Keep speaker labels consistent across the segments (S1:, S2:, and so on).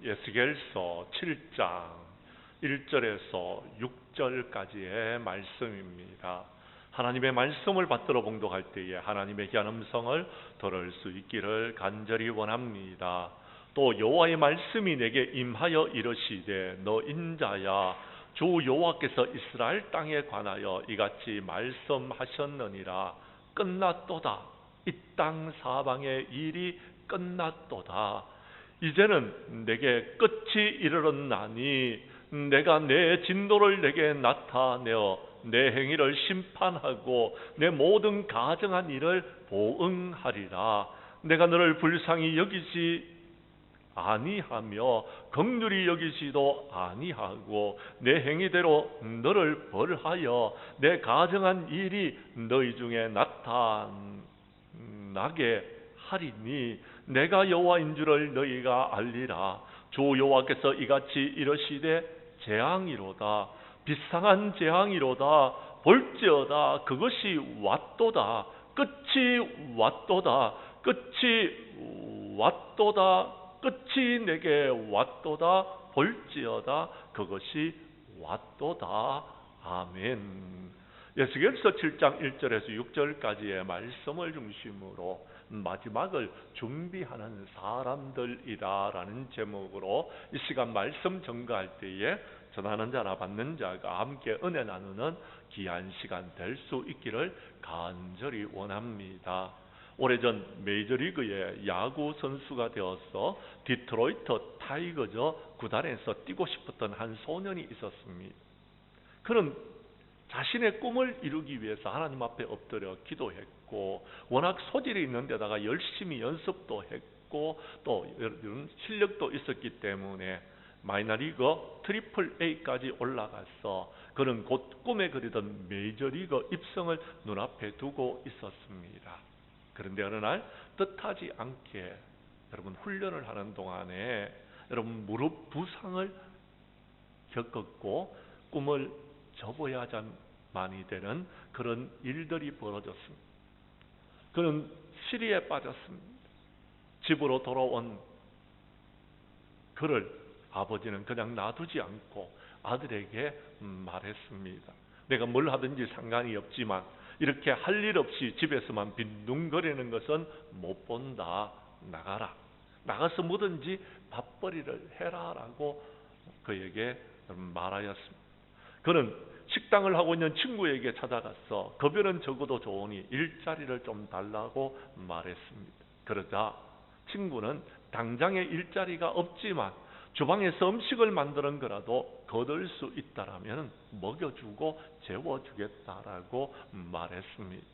S1: 에스겔서 7장 1절에서 6절까지의 말씀입니다. 하나님의 말씀을 받들어 봉독할 때에 하나님의 귀한 음성을 들을 수 있기를 간절히 원합니다. 또 여호와의 말씀이 내게 임하여 이르시되 너 인자야 주 여호와께서 이스라엘 땅에 관하여 이같이 말씀하셨느니라. 끝났도다. 이 땅 사방의 일이 끝났도다. 이제는 내게 끝이 이르렀나니 내가 내 진노를 내게 나타내어 내 행위를 심판하고 내 모든 가정한 일을 보응하리라. 내가 너를 불쌍히 여기지 아니하며 긍휼히 여기지도 아니하고 내 행위대로 너를 벌하여 내 가정한 일이 너희 중에 나타나게 하리니 내가 여호와인 줄을 너희가 알리라. 주 여호와께서 이같이 이르시되 재앙이로다. 비상한 재앙이로다. 볼지어다. 그것이 왔도다. 끝이 왔도다. 끝이 왔도다. 끝이 내게 왔도다. 볼지어다. 그것이 왔도다. 아멘. 에스겔서 7장 1절에서 6절까지의 말씀을 중심으로 마지막을 준비하는 사람들이다라는 제목으로 이 시간 말씀 전가할 때에 전하는 자나 받는 자가 함께 은혜 나누는 귀한 시간 될 수 있기를 간절히 원합니다. 오래전 메이저리그의 야구 선수가 되어서 디트로이트 타이거즈 구단에서 뛰고 싶었던 한 소년이 있었습니다. 그는 자신의 꿈을 이루기 위해서 하나님 앞에 엎드려 기도했고 워낙 소질이 있는 데다가 열심히 연습도 했고 또 이런 실력도 있었기 때문에 마이너리그 트리플 A까지 올라가서 그는 곧 꿈에 그리던 메이저리그 입성을 눈앞에 두고 있었습니다. 그런데 어느 날 뜻하지 않게 여러분 훈련을 하는 동안에 여러분 무릎 부상을 겪었고 꿈을 접어야만이 되는 그런 일들이 벌어졌습니다. 그는 시리에 빠졌습니다. 집으로 돌아온 그를 아버지는 그냥 놔두지 않고 아들에게 말했습니다. 내가 뭘 하든지 상관이 없지만 이렇게 할 일 없이 집에서만 빈둥거리는 것은 못 본다. 나가라. 나가서 뭐든지 밥벌이를 해라 라고 그에게 말하였습니다. 그는 식당을 하고 있는 친구에게 찾아가서 급여는 적어도 좋으니 일자리를 좀 달라고 말했습니다. 그러자 친구는 당장에 일자리가 없지만 주방에서 음식을 만드는 거라도 거둘 수 있다라면 먹여주고 재워주겠다라고 말했습니다.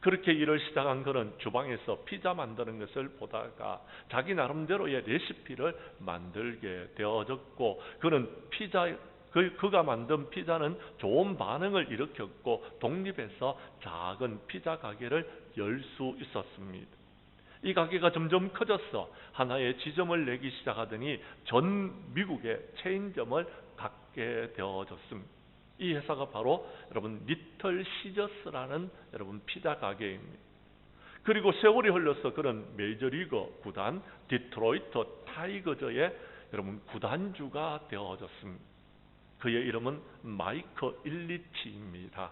S1: 그렇게 일을 시작한 그는 주방에서 피자 만드는 것을 보다가 자기 나름대로의 레시피를 만들게 되어졌고 그는 그가 만든 피자는 좋은 반응을 일으켰고 독립해서 작은 피자 가게를 열 수 있었습니다. 이 가게가 점점 커져서 하나의 지점을 내기 시작하더니 전 미국의 체인점을 갖게 되어졌습니다. 이 회사가 바로 여러분 리틀 시저스라는 여러분 피자 가게입니다. 그리고 세월이 흘러서 그는 메이저리그 구단 디트로이트 타이거즈의 여러분 구단주가 되어졌습니다. 그의 이름은 마이크 일리치입니다.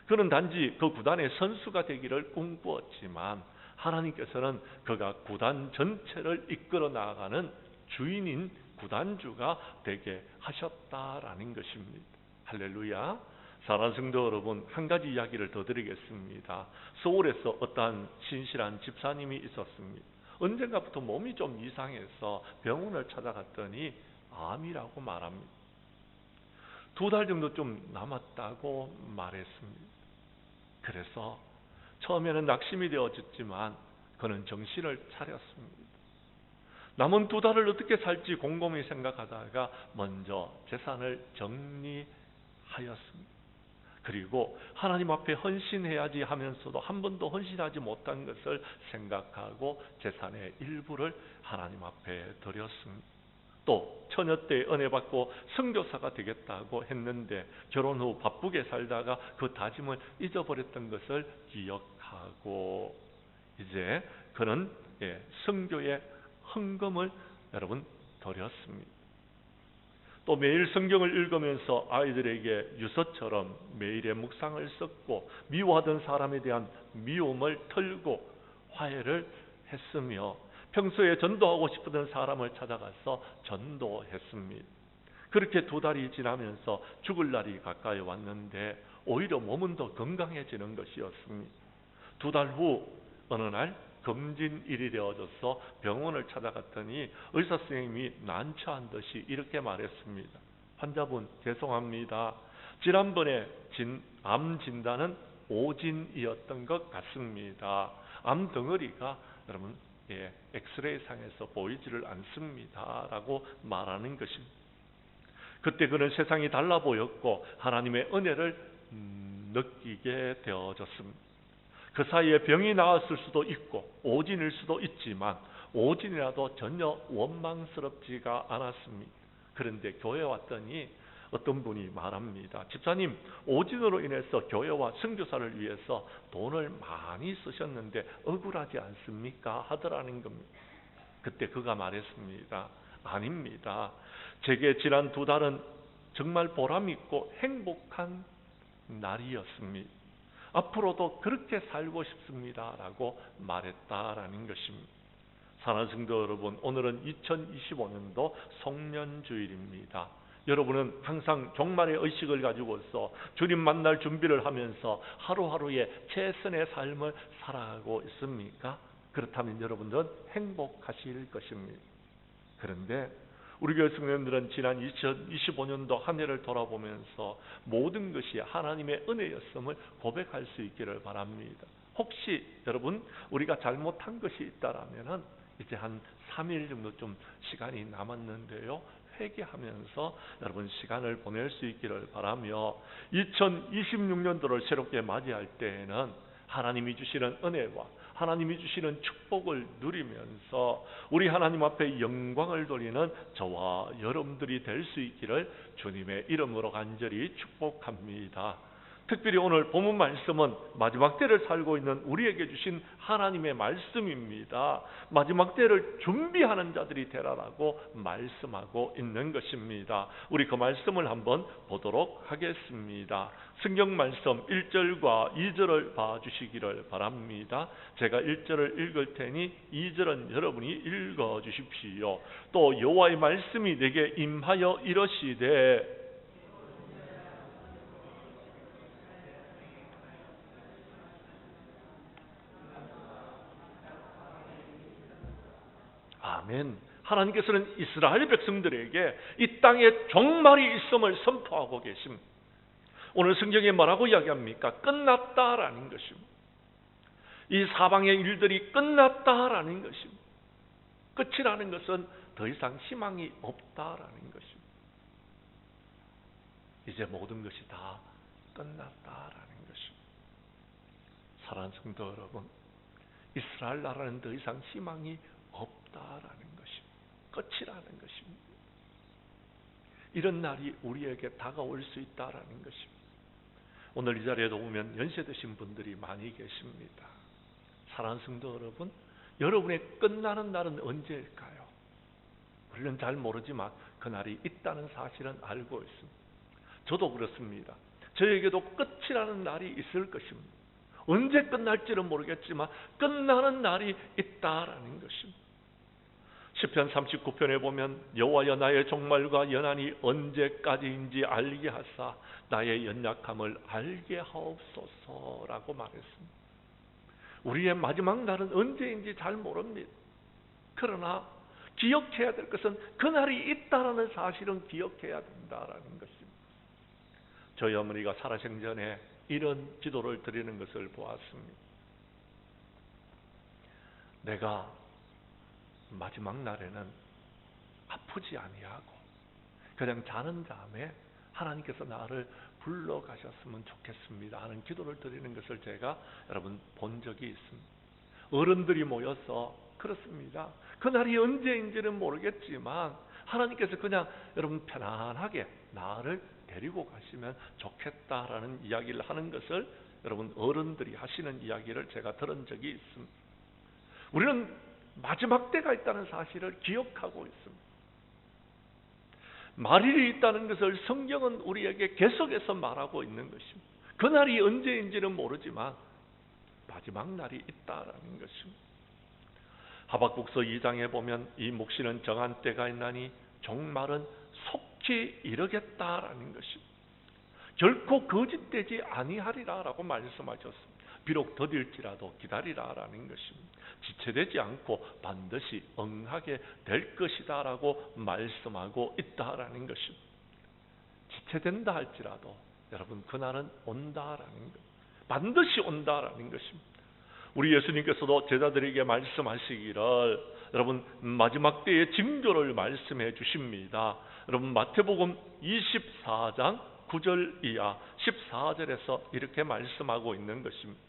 S1: 그는 단지 그 구단의 선수가 되기를 꿈꾸었지만 하나님께서는 그가 구단 전체를 이끌어 나가는 주인인 구단주가 되게 하셨다라는 것입니다. 할렐루야. 사랑하는 성도 여러분, 한 가지 이야기를 더 드리겠습니다. 서울에서 어떠한 신실한 집사님이 있었습니다. 언젠가부터 몸이 좀 이상해서 병원을 찾아갔더니 암이라고 말합니다. 2달 정도 좀 남았다고 말했습니다. 그래서 처음에는 낙심이 되어졌지만 그는 정신을 차렸습니다. 남은 2달을 어떻게 살지 곰곰이 생각하다가 먼저 재산을 정리하였습니다. 그리고 하나님 앞에 헌신해야지 하면서도 한 번도 헌신하지 못한 것을 생각하고 재산의 일부를 하나님 앞에 드렸습니다. 또 처녀 때 은혜 받고 선교사가 되겠다고 했는데 결혼 후 바쁘게 살다가 그 다짐을 잊어버렸던 것을 기억하고 이제 그는 선교의 헌금을 여러분 드렸습니다. 또 매일 성경을 읽으면서 아이들에게 유서처럼 매일의 묵상을 썼고 미워하던 사람에 대한 미움을 털고 화해를 했으며 평소에 전도하고 싶었던 사람을 찾아가서 전도했습니다. 그렇게 2달이 지나면서 죽을 날이 가까이 왔는데 오히려 몸은 더 건강해지는 것이었습니다. 2달 후 어느 날 금진일이 되어져서 병원을 찾아갔더니 의사 선생님이 난처한 듯이 이렇게 말했습니다. 환자분 죄송합니다. 지난번에 암 진단은 오진이었던 것 같습니다. 암 덩어리가 여러분 엑스레이 상에서 보이지를 않습니다. 라고 말하는 것입니다. 그때 그는 세상이 달라 보였고 하나님의 은혜를 느끼게 되어졌습니다. 그 사이에 병이 나았을 수도 있고 오진일 수도 있지만 오진이라도 전혀 원망스럽지가 않았습니다. 그런데 교회 왔더니 어떤 분이 말합니다. 집사님, 오진으로 인해서 교회와 선교사를 위해서 돈을 많이 쓰셨는데 억울하지 않습니까? 하더라는 겁니다. 그때 그가 말했습니다. 아닙니다. 제게 지난 2달은 정말 보람있고 행복한 날이었습니다. 앞으로도 그렇게 살고 싶습니다. 라고 말했다라는 것입니다. 사랑하는 성도 여러분, 오늘은 2025년도 송년주일입니다. 여러분은 항상 종말의 의식을 가지고서 주님 만날 준비를 하면서 하루하루의 최선의 삶을 살아가고 있습니까? 그렇다면 여러분들은 행복하실 것입니다. 그런데 우리 교회 성도님들은 지난 2025년도 한 해를 돌아보면서 모든 것이 하나님의 은혜였음을 고백할 수 있기를 바랍니다. 혹시 여러분 우리가 잘못한 것이 있다라면은 이제 한 3일 정도 좀 시간이 남았는데요. 회개하면서 여러분 시간을 보낼 수 있기를 바라며 2026년도를 새롭게 맞이할 때에는 하나님이 주시는 은혜와 하나님이 주시는 축복을 누리면서 우리 하나님 앞에 영광을 돌리는 저와 여러분들이 될 수 있기를 주님의 이름으로 간절히 축복합니다. 특별히 오늘 본문 말씀은 마지막 때를 살고 있는 우리에게 주신 하나님의 말씀입니다. 마지막 때를 준비하는 자들이 되라라고 말씀하고 있는 것입니다. 우리 그 말씀을 한번 보도록 하겠습니다. 성경 말씀 1절과 2절을 봐주시기를 바랍니다. 제가 1절을 읽을 테니 2절은 여러분이 읽어주십시오. 또 여호와의 말씀이 내게 임하여 이르시되 아멘. 하나님께서는 이스라엘 백성들에게 이 땅에 종말이 있음을 선포하고 계십니다. 오늘 성경에 뭐라고 이야기합니까? 끝났다라는 것입니다. 이 사방의 일들이 끝났다라는 것입니다. 끝이라는 것은 더 이상 희망이 없다라는 것입니다. 이제 모든 것이 다 끝났다라는 것입니다. 사랑하는 성도 여러분, 이스라엘 나라는 더 이상 희망이 없다라는 것입니다. 끝이라는 것입니다. 이런 날이 우리에게 다가올 수 있다라는 것입니다. 오늘 이 자리에도 보면 연세 드신 분들이 많이 계십니다. 사랑하는 성도 여러분, 여러분의 끝나는 날은 언제일까요? 물론 잘 모르지만 그 날이 있다는 사실은 알고 있습니다. 저도 그렇습니다. 저에게도 끝이라는 날이 있을 것입니다. 언제 끝날지는 모르겠지만 끝나는 날이 있다라는 것입니다. 시편 39편에 보면 여호와여 나의 종말과 연한이 언제까지인지 알게 하사 나의 연약함을 알게 하옵소서라고 말했습니다. 우리의 마지막 날은 언제인지 잘 모릅니다. 그러나 기억해야 될 것은 그날이 있다라는 사실은 기억해야 된다라는 것입니다. 저희 어머니가 살아생 전에 이런 기도를 드리는 것을 보았습니다. 내가 마지막 날에는 아프지 아니하고 그냥 자는 잠에 하나님께서 나를 불러가셨으면 좋겠습니다 하는 기도를 드리는 것을 제가 여러분 본 적이 있습니다. 어른들이 모여서 그렇습니다. 그날이 언제인지는 모르겠지만 하나님께서 그냥 여러분 편안하게 나를 데리고 가시면 좋겠다라는 이야기를 하는 것을 여러분 어른들이 하시는 이야기를 제가 들은 적이 있습니다. 우리는 마지막 때가 있다는 사실을 기억하고 있습니다. 말일이 있다는 것을 성경은 우리에게 계속해서 말하고 있는 것입니다. 그날이 언제인지는 모르지만 마지막 날이 있다라는 것입니다. 하박국서 2장에 보면 이 묵시는 정한 때가 있나니 종말은 속히 이르겠다라는 것입니다. 결코 거짓되지 아니하리라라고 말씀하셨습니다. 비록 더딜지라도 기다리라라는 것입니다. 지체되지 않고 반드시 응하게 될 것이다라고 말씀하고 있다라는 것입니다. 지체된다 할지라도 여러분 그날은 온다라는 것, 반드시 온다라는 것입니다. 우리 예수님께서도 제자들에게 말씀하시기를 여러분 마지막 때의 징조를 말씀해 주십니다. 여러분 마태복음 24장 9절 이하 14절에서 이렇게 말씀하고 있는 것입니다.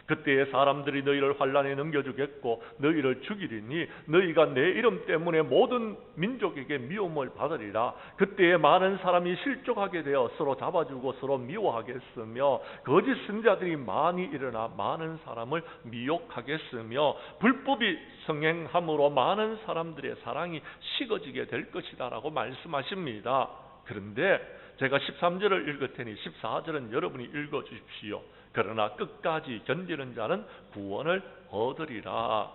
S1: 그때에 사람들이 너희를 환난에 넘겨주겠고 너희를 죽이리니 너희가 내 이름 때문에 모든 민족에게 미움을 받으리라. 그때에 많은 사람이 실족하게 되어 서로 잡아주고 서로 미워하겠으며 거짓 선자들이 많이 일어나 많은 사람을 미혹하겠으며 불법이 성행함으로 많은 사람들의 사랑이 식어지게 될 것이다 라고 말씀하십니다. 그런데 제가 13절을 읽을 테니 14절은 여러분이 읽어 주십시오. 그러나 끝까지 견디는 자는 구원을 얻으리라.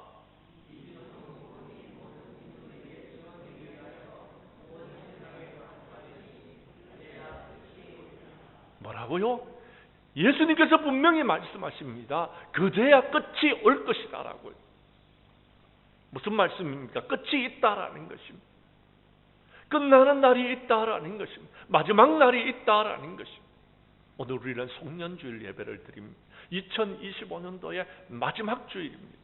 S1: 뭐라고요? 예수님께서 분명히 말씀하십니다. 그제야 끝이 올 것이다 라고요. 무슨 말씀입니까? 끝이 있다라는 것입니다. 끝나는 날이 있다라는 것입니다. 마지막 날이 있다라는 것입니다. 오늘 우리는 송년주일 예배를 드립니다. 2025년도의 마지막 주일입니다.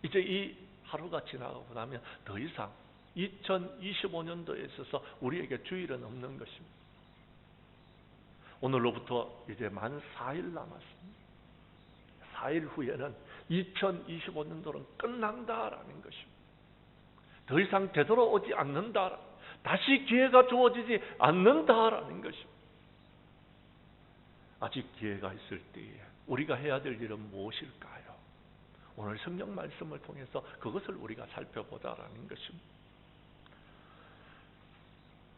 S1: 이제 이 하루가 지나가고 나면 더 이상 2025년도에 있어서 우리에게 주일은 없는 것입니다. 오늘로부터 이제 만 4일 남았습니다. 4일 후에는 2025년도는 끝난다라는 것입니다. 더 이상 되돌아오지 않는다. 다시 기회가 주어지지 않는다라는 것입니다. 아직 기회가 있을 때에 우리가 해야 될 일은 무엇일까요? 오늘 성경 말씀을 통해서 그것을 우리가 살펴보자라는 것입니다.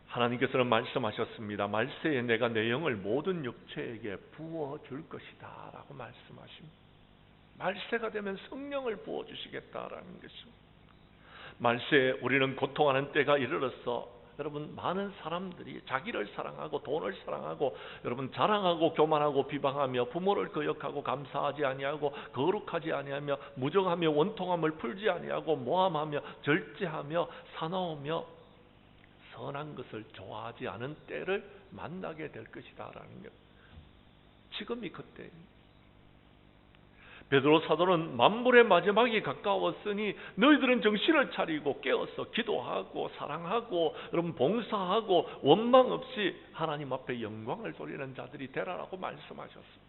S1: 하나님께서는 말씀하셨습니다. 말세에 내가 내 영을 모든 육체에게 부어줄 것이다 라고 말씀하십니다. 말세가 되면 성령을 부어주시겠다라는 것입니다. 말세에 우리는 고통하는 때가 이르렀어. 여러분 많은 사람들이 자기를 사랑하고 돈을 사랑하고 여러분 자랑하고 교만하고 비방하며 부모를 거역하고 감사하지 아니하고 거룩하지 아니하며 무정하며 원통함을 풀지 아니하고 모함하며 절제하며 사나우며 선한 것을 좋아하지 않은 때를 만나게 될 것이다라는 것. 지금이 그때입니다. 베드로 사도는 만물의 마지막이 가까웠으니 너희들은 정신을 차리고 깨어서 기도하고 사랑하고 여러분 봉사하고 원망 없이 하나님 앞에 영광을 돌리는 자들이 되라라고 말씀하셨습니다.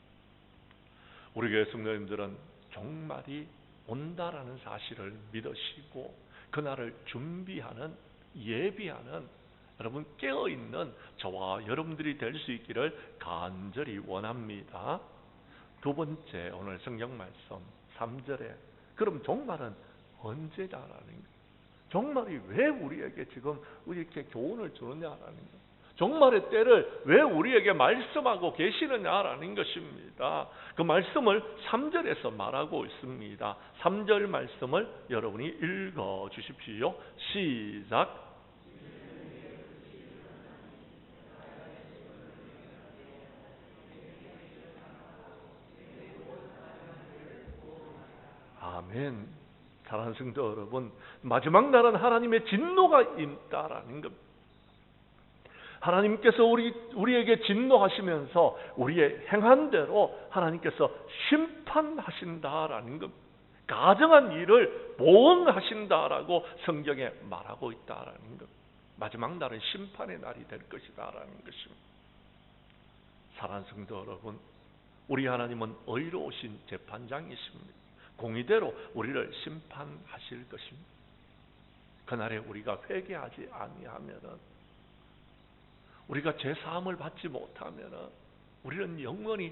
S1: 우리 교회 성도님들은 종말이 온다라는 사실을 믿으시고 그날을 준비하는 예비하는 여러분 깨어있는 저와 여러분들이 될 수 있기를 간절히 원합니다. 두 번째 오늘 성경 말씀 3절에 그럼 종말은 언제냐라는 것. 종말이 왜 우리에게 지금 이렇게 교훈을 주느냐라는 것. 종말의 때를 왜 우리에게 말씀하고 계시느냐라는 것입니다. 그 말씀을 3절에서 말하고 있습니다. 3절 말씀을 여러분이 읽어 주십시오. 시작. 아멘. 사랑하는 성도 여러분, 마지막 날은 하나님의 진노가 임다라는 것. 하나님께서 우리에게 진노하시면서 우리의 행한 대로 하나님께서 심판하신다라는 것. 가정한 일을 보응하신다라고 성경에 말하고 있다라는 것. 마지막 날은 심판의 날이 될 것이다라는 것입니다. 사랑하는 성도 여러분, 우리 하나님은 의로우신 재판장이십니다. 공의대로 우리를 심판하실 것입니다. 그날에 우리가 회개하지 아니하면은, 우리가 죄사함을 받지 못하면은 우리는 영원히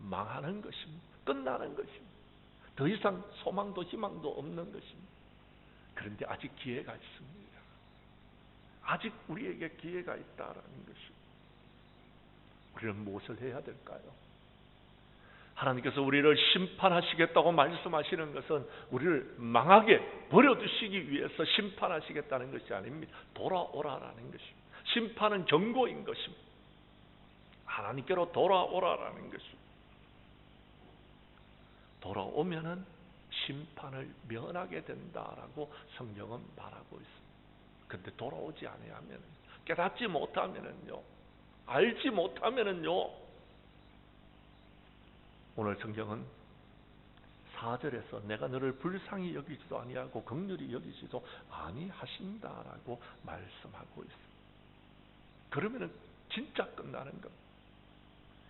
S1: 망하는 것입니다. 끝나는 것입니다. 더 이상 소망도 희망도 없는 것입니다. 그런데 아직 기회가 있습니다. 아직 우리에게 기회가 있다라는 것입니다. 우리는 무엇을 해야 될까요? 하나님께서 우리를 심판하시겠다고 말씀하시는 것은 우리를 망하게 버려두시기 위해서 심판하시겠다는 것이 아닙니다. 돌아오라라는 것입니다. 심판은 경고인 것입니다. 하나님께로 돌아오라라는 것입니다. 돌아오면은 심판을 면하게 된다라고 성경은 말하고 있습니다. 근데 돌아오지 아니하면, 깨닫지 못하면은요, 알지 못하면은요, 오늘 성경은 4절에서 내가 너를 불쌍히 여기지도 아니하고 긍휼히 여기지도 아니하신다라고 말씀하고 있습니다. 그러면은 진짜 끝나는 겁니다.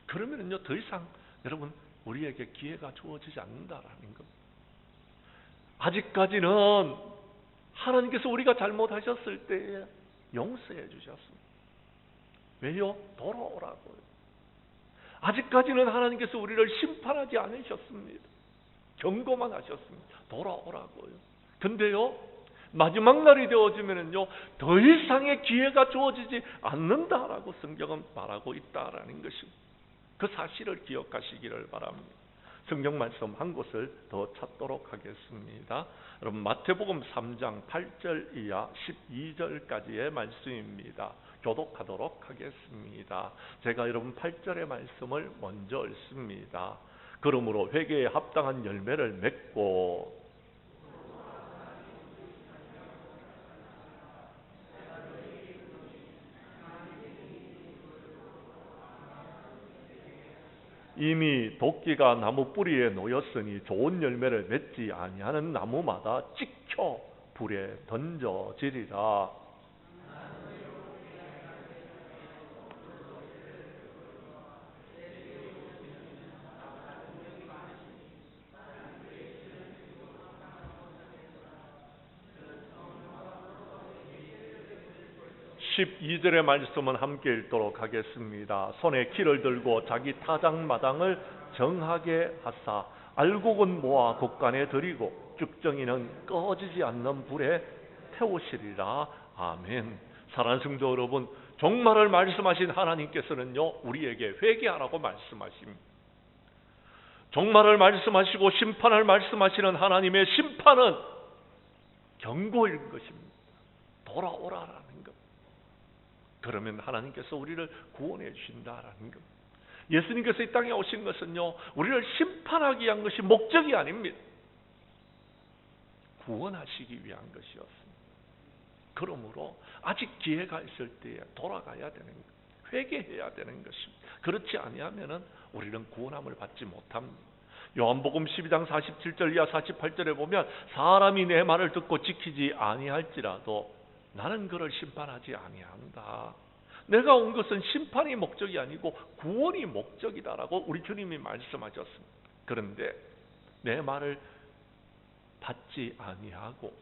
S1: 그러면은요, 더 이상 여러분 우리에게 기회가 주어지지 않는다라는 겁니다. 아직까지는 하나님께서 우리가 잘못하셨을 때에 용서해 주셨습니다. 왜요? 돌아오라고요. 아직까지는 하나님께서 우리를 심판하지 않으셨습니다. 경고만 하셨습니다. 돌아오라고요. 근데요, 마지막 날이 되어지면은요, 더 이상의 기회가 주어지지 않는다라고 성경은 말하고 있다라는 것입니다. 그 사실을 기억하시기를 바랍니다. 성경 말씀 한 곳을 더 찾도록 하겠습니다. 여러분, 마태복음 3장 8절 이하 12절까지의 말씀입니다. 교독하도록 하겠습니다. 제가 여러분 8절의 말씀을 먼저 읽습니다. 그러므로 회개에 합당한 열매를 맺고 이미 도끼가 나무 뿌리에 놓였으니 좋은 열매를 맺지 아니하는 나무마다 찍혀 불에 던져지리라. 12절의 말씀은 함께 읽도록 하겠습니다. 손에 키를 들고 자기 타작마당을 정하게 하사 알곡은 모아 곡간에 들이고 쭉정이는 꺼지지 않는 불에 태우시리라. 아멘. 사랑하는 성도 여러분, 종말을 말씀하신 하나님께서는요, 우리에게 회개하라고 말씀하십니다. 종말을 말씀하시고 심판을 말씀하시는 하나님의 심판은 경고인 것입니다. 돌아오라라는 것. 그러면 하나님께서 우리를 구원해 주신다라는 것. 예수님께서 이 땅에 오신 것은요, 우리를 심판하기 위한 것이 목적이 아닙니다. 구원하시기 위한 것이었습니다. 그러므로 아직 기회가 있을 때에 돌아가야 되는 것, 회개해야 되는 것입니다. 그렇지 아니하면은 우리는 구원함을 받지 못합니다. 요한복음 12장 47절 이하 48절에 보면 사람이 내 말을 듣고 지키지 아니할지라도 나는 그를 심판하지 아니한다. 내가 온 것은 심판이 목적이 아니고 구원이 목적이다라고 우리 주님이 말씀하셨습니다. 그런데 내 말을 받지 아니하고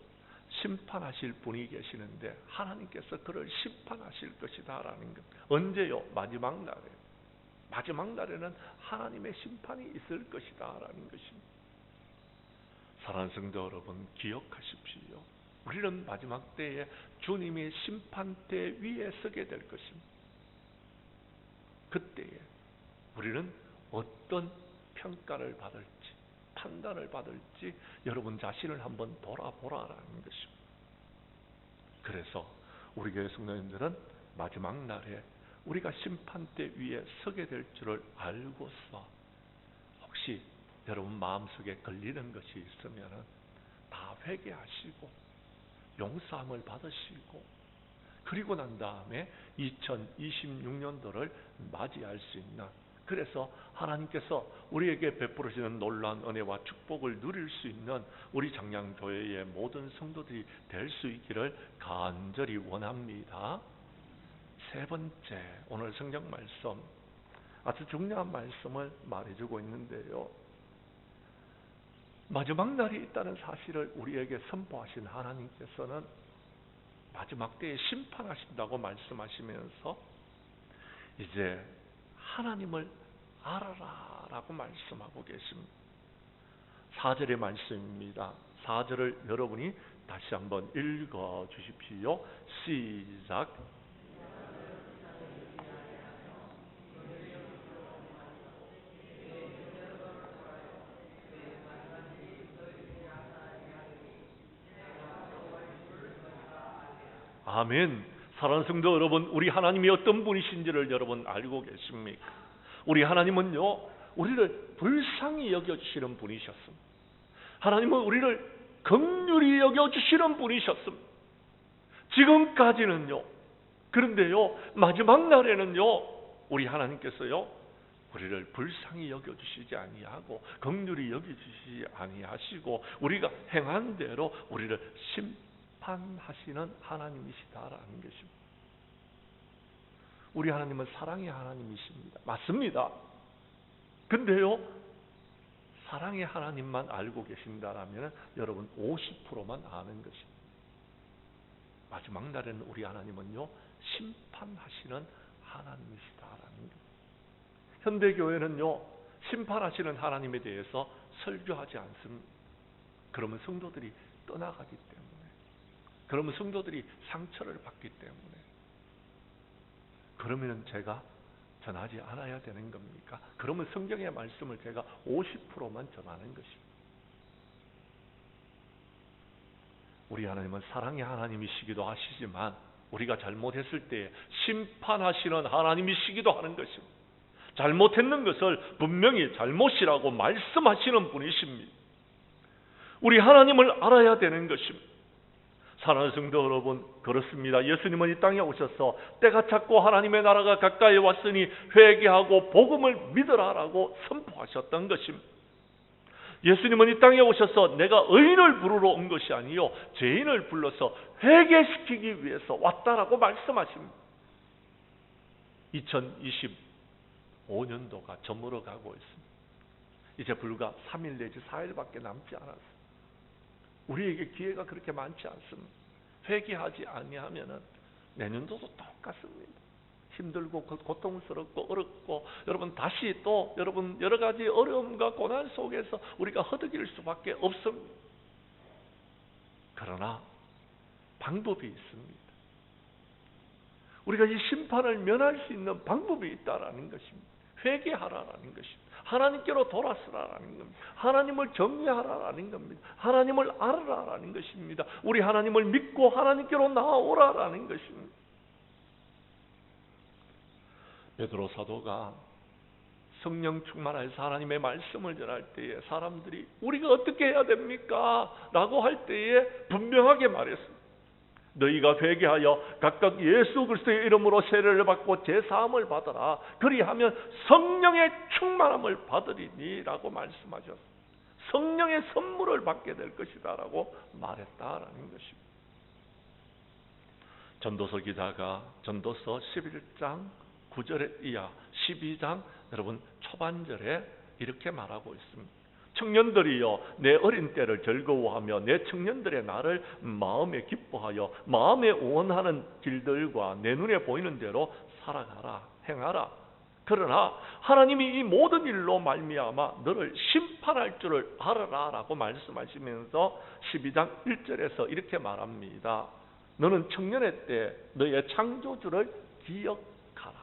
S1: 심판하실 분이 계시는데 하나님께서 그를 심판하실 것이다라는 것. 언제요? 마지막 날에. 마지막 날에는 하나님의 심판이 있을 것이다라는 것입니다. 사랑하는 성도 여러분, 기억하십시오. 우리는 마지막 때에 주님의 심판대 위에 서게 될 것입니다. 그때에 우리는 어떤 평가를 받을지, 판단을 받을지 여러분 자신을 한번 돌아보라라는 것입니다. 그래서 우리 교회 성도님들은 마지막 날에 우리가 심판대 위에 서게 될 줄을 알고서 혹시 여러분 마음속에 걸리는 것이 있으면 다 회개하시고 용서함을 받으시고 그리고 난 다음에 2026년도를 맞이할 수 있는, 그래서 하나님께서 우리에게 베풀으시는 놀라운 은혜와 축복을 누릴 수 있는 우리 장량교회의 모든 성도들이 될 수 있기를 간절히 원합니다. 세 번째, 오늘 성경 말씀 아주 중요한 말씀을 말해주고 있는데요, 마지막 날이 있다는 사실을 우리에게 선포하신 하나님께서는 마지막 때에 심판하신다고 말씀하시면서 이제 하나님을 알아라 라고 말씀하고 계십니다. 4절의 말씀입니다. 4절을 여러분이 다시 한번 읽어 주십시오. 시작. 아멘. 사랑하는 성도 여러분, 우리 하나님이 어떤 분이신지를 여러분 알고 계십니까? 우리 하나님은요, 우리를 불쌍히 여겨주시는 분이셨습니다. 하나님은 우리를 긍휼히 여겨주시는 분이셨습니다. 지금까지는요. 그런데요, 마지막 날에는요, 우리 하나님께서요, 우리를 불쌍히 여겨주시지 아니하고 긍휼히 여겨주시지 아니하시고 우리가 행한 대로 우리를 심판하시는 하나님이시다라는 것입니다. 우리 하나님은 사랑의 하나님이십니다. 맞습니다. 근데요, 사랑의 하나님만 알고 계신다라면 여러분 50%만 아는 것입니다. 마지막 날에는 우리 하나님은요, 심판하시는 하나님이시다라는 것. 현대교회는요, 심판하시는 하나님에 대해서 설교하지 않습니다. 그러면 성도들이 떠나가기 때문에, 그러면 성도들이 상처를 받기 때문에. 그러면 제가 전하지 않아야 되는 겁니까? 그러면 성경의 말씀을 제가 50%만 전하는 것입니다. 우리 하나님은 사랑의 하나님이시기도 하시지만 우리가 잘못했을 때 심판하시는 하나님이시기도 하는 것입니다. 잘못했는 것을 분명히 잘못이라고 말씀하시는 분이십니다. 우리 하나님을 알아야 되는 것입니다. 사랑하는 성도 여러분, 그렇습니다. 예수님은 이 땅에 오셔서 때가 찼고 하나님의 나라가 가까이 왔으니 회개하고 복음을 믿으라라고 선포하셨던 것입니다. 예수님은 이 땅에 오셔서 내가 의인을 부르러 온 것이 아니요 죄인을 불러서 회개시키기 위해서 왔다라고 말씀하십니다. 2025년도가 저물어 가고 있습니다. 이제 불과 3일 내지 4일밖에 남지 않았습니다. 우리에게 기회가 그렇게 많지 않습니다. 회개하지 아니하면은 내년도도 똑같습니다. 힘들고 고통스럽고 어렵고 여러분 다시 또 여러분 여러 가지 어려움과 고난 속에서 우리가 허덕일 수밖에 없습니다. 그러나 방법이 있습니다. 우리가 이 심판을 면할 수 있는 방법이 있다라는 것입니다. 회개하라라는 것입니다. 하나님께로 돌아서라라는 겁니다. 하나님을 정죄하라라는 겁니다. 하나님을 알아라라는 것입니다. 우리 하나님을 믿고 하나님께로 나아오라라는 것입니다. 베드로 사도가 성령 충만하여서 하나님의 말씀을 전할 때에 사람들이 우리가 어떻게 해야 됩니까? 라고 할 때에 분명하게 말했습니다. 너희가 회개하여 각각 예수 그리스도의 이름으로 세례를 받고 제사함을 받아라. 그리하면 성령의 충만함을 받으리니 라고 말씀하셨습니다. 성령의 선물을 받게 될 것이다 라고 말했다라는 것입니다. 전도서 기자가 전도서 11장 9절에 이하 12장 여러분 초반절에 이렇게 말하고 있습니다. 청년들이여 내 어린 때를 즐거워하며 내 청년들의 날을 마음에 기뻐하여 마음에 원하는 길들과 내 눈에 보이는 대로 살아가라 행하라. 그러나 하나님이 이 모든 일로 말미암아 너를 심판할 줄을 알아라 라고 말씀하시면서 12장 1절에서 이렇게 말합니다. 너는 청년의 때 너의 창조주를 기억하라.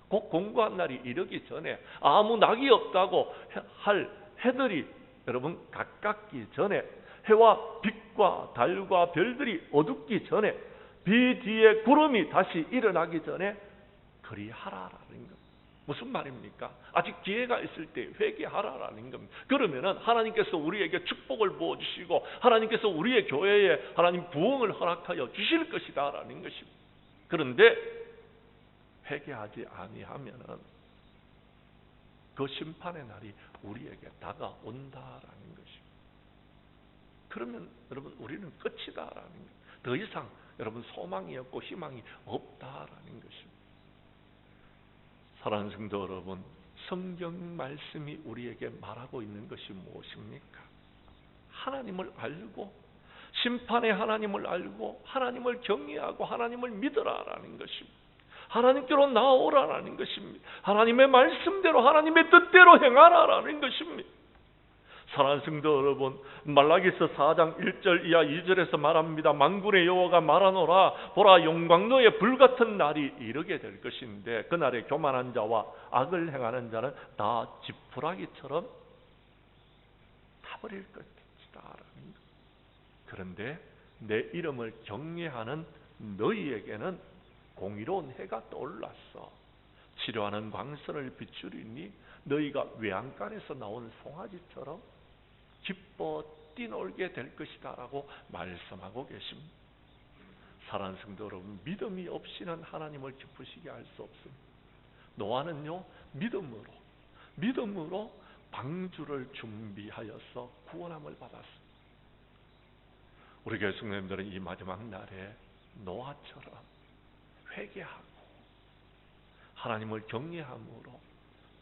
S1: 곧 공고한 날이 이르기 전에 아무 낙이 없다고 할 해들이 여러분 가깝기 전에 해와 빛과 달과 별들이 어둡기 전에 비 뒤에 구름이 다시 일어나기 전에 그리하라라는 것. 무슨 말입니까? 아직 기회가 있을 때 회개하라라는 겁니다. 그러면은 하나님께서 우리에게 축복을 부어주시고 하나님께서 우리의 교회에 하나님 부흥을 허락하여 주실 것이다라는 것입니다. 그런데 회개하지 아니하면은 그 심판의 날이 우리에게 다가온다라는 것입니다. 그러면 여러분 우리는 끝이다라는 것. 더 이상 여러분 소망이 없고 희망이 없다라는 것입니다. 사랑하는 성도 여러분, 성경 말씀이 우리에게 말하고 있는 것이 무엇입니까? 하나님을 알고 심판의 하나님을 알고 하나님을 경외하고 하나님을 믿으라라는 것입니다. 하나님께로 나오라라는 것입니다. 하나님의 말씀대로 하나님의 뜻대로 행하라라는 것입니다. 사랑하는 성도 여러분, 말라기서 4장 1절 이하 2절에서 말합니다. 만군의 여호와가 말하노라, 보라 용광로의 불같은 날이 이르게 될 것인데 그날에 교만한 자와 악을 행하는 자는 다 지푸라기처럼 타버릴 것이다. 그런데 내 이름을 경외하는 너희에게는 공의로운 해가 떠올랐어. 치료하는 광선을 비추리니 너희가 외양간에서 나온 송아지처럼 기뻐 뛰놀게 될 것이다 라고 말씀하고 계십니다. 사랑하는 성도 여러분, 믿음이 없이는 하나님을 기쁘시게 할 수 없습니다. 노아는요, 믿음으로 방주를 준비하여서 구원함을 받았습니다. 우리 교회 성도님들은 이 마지막 날에 노아처럼 회개하고 하나님을 경외함으로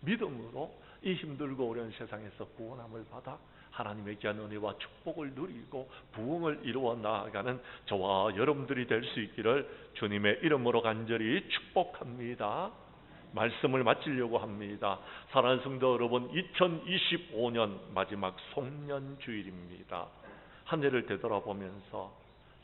S1: 믿음으로 이 힘들고 어려운 세상에서 구원함을 받아 하나님의 귀한 은혜와 축복을 누리고 부흥을 이루어 나아가는 저와 여러분들이 될 수 있기를 주님의 이름으로 간절히 축복합니다. 말씀을 마치려고 합니다. 사랑하는 성도 여러분, 2025년 마지막 송년주일입니다. 한 해를 되돌아보면서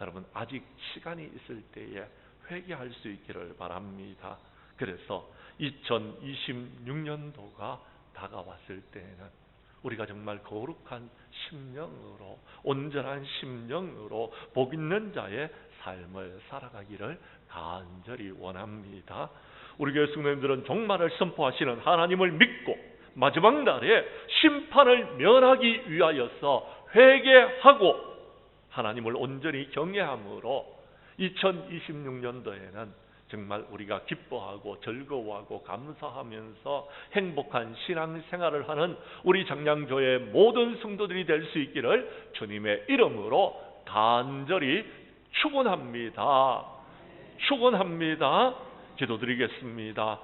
S1: 여러분 아직 시간이 있을 때에 회개할 수 있기를 바랍니다. 그래서 2026년도가 다가왔을 때에는 우리가 정말 거룩한 심령으로, 온전한 심령으로 복 있는 자의 삶을 살아가기를 간절히 원합니다. 우리 교회 성도님들은 종말을 선포하시는 하나님을 믿고 마지막 날에 심판을 면하기 위하여서 회개하고 하나님을 온전히 경외함으로 2026년도에는 정말 우리가 기뻐하고 즐거워하고 감사하면서 행복한 신앙생활을 하는 우리 장량교회 모든 성도들이 될 수 있기를 주님의 이름으로 간절히 축원합니다. 기도드리겠습니다.